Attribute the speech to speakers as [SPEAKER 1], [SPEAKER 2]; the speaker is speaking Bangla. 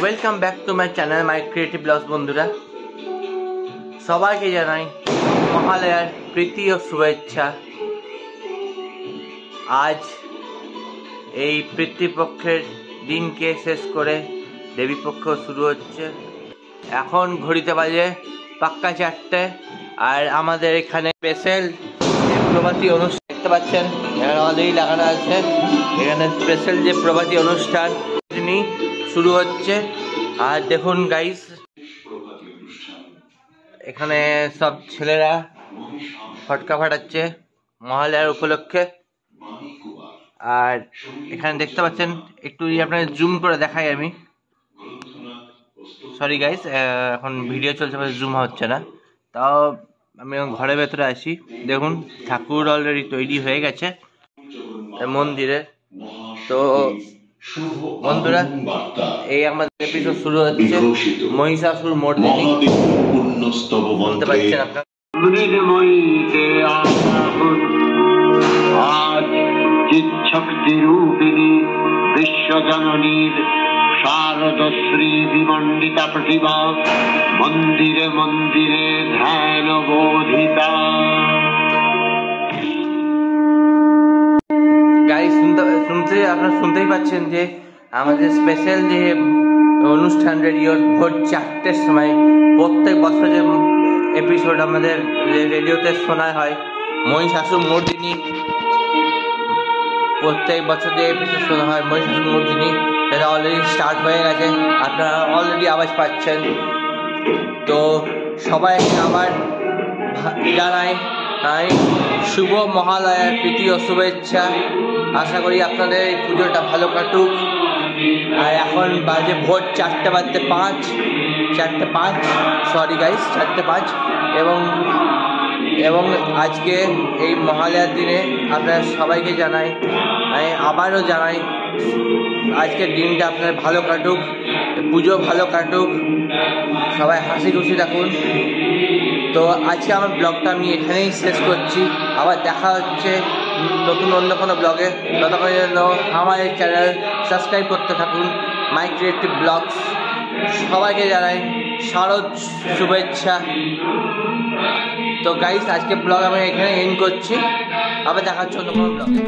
[SPEAKER 1] Welcome back to my channel my creative blogs. বন্ধুরা সবাইকে জানাই মহালয়ার প্রীতি ও শুভেচ্ছা। আজ এই পিতৃপক্ষের দিনকে শেষ করে দেবীপক্ষ শুরু হচ্ছে। এখন ঘড়িতে বাজে পাক্কা 4টে। আর আমাদের এখানে স্পেশাল প্রভাতী অনুষ্ঠান দেখতে পাচ্ছেন, এখানে অলরেডি লাগানো আছে। এখানে স্পেশাল যে প্রভাতী অনুষ্ঠান শুরু হচ্ছে। আর দেখুন গাইস, এখানে সব ছেলেরা ফটকা ফাটাচ্ছে মহালয়ার উপলক্ষে। আর এখানে দেখতে পাচ্ছেন, একটু আপনাদের জুম করে দেখাই আমি। সরি গাইস, এখন ভিডিও চলছে, জুম হচ্ছে না। তাও আমি ঘরের ভেতরে আছি। দেখুন ঠাকুর অলরেডি তৈরি হয়ে গেছে মন্দিরে। তো বন্ধুরা, এই আমাদের এপিসোড শুরু হচ্ছে মহিষাসুর মর্দিনী। বলতে পারছেন আপনারা।
[SPEAKER 2] আজ চিৎশক্তি রূপিণী বিশ্বজননীর শারদশ্রী বিমণ্ডিতা প্রতিভা মন্দিরে মন্দিরে ধ্যান বোধিতা।
[SPEAKER 1] গাইস আপনারা শুনতেই পাচ্ছেন যে আমাদের স্পেশাল যে অনুষ্ঠান রেডিওর ভোর 4টের সময় প্রত্যেক বছর যে এপিসোড আমাদের রেডিওতে শোনা হয় মহিষাসুর মর্দিনী। প্রত্যেক বছর যে এপিসোড শোনা হয় মহিষাসুর মর্দিনী, সেটা অলরেডি স্টার্ট হয়ে গেছে। আপনারা অলরেডি আওয়াজ পাচ্ছেন। তো সবাইকে আবার জানাই শুভ মহালয়ার প্রীতি ও শুভেচ্ছা। আশা করি আপনাদের এই পুজোটা ভালো কাটুক। আর এখন বাজে ভোর 4টে বাজতে 5, সরি গাইস, 4:05। এবং আজকে এই মহালয়ার দিনে আপনারা সবাইকে জানাই, আমি আবারও জানাই, আজকের দিনটা আপনার ভালো কাটুক, পুজো ভালো কাটুক, সবাই হাসি খুশি থাকুন। তো আজকে আমার ব্লগটা আমি এখানেই শেষ করছি। আবার দেখা হচ্ছে নতুন অন্য কোনো ব্লগে। ততক্ষণের জন্য আমার এই চ্যানেল সাবস্ক্রাইব করতে থাকুন, মাই ক্রিয়েটিভ ব্লগস। সবাইকে জানাই শারদ শুভেচ্ছা। তো গাইস, আজকে ব্লগ আমি এখানে এন্ড করছি। আবার দেখা হচ্ছে অন্য কোনো ব্লগে।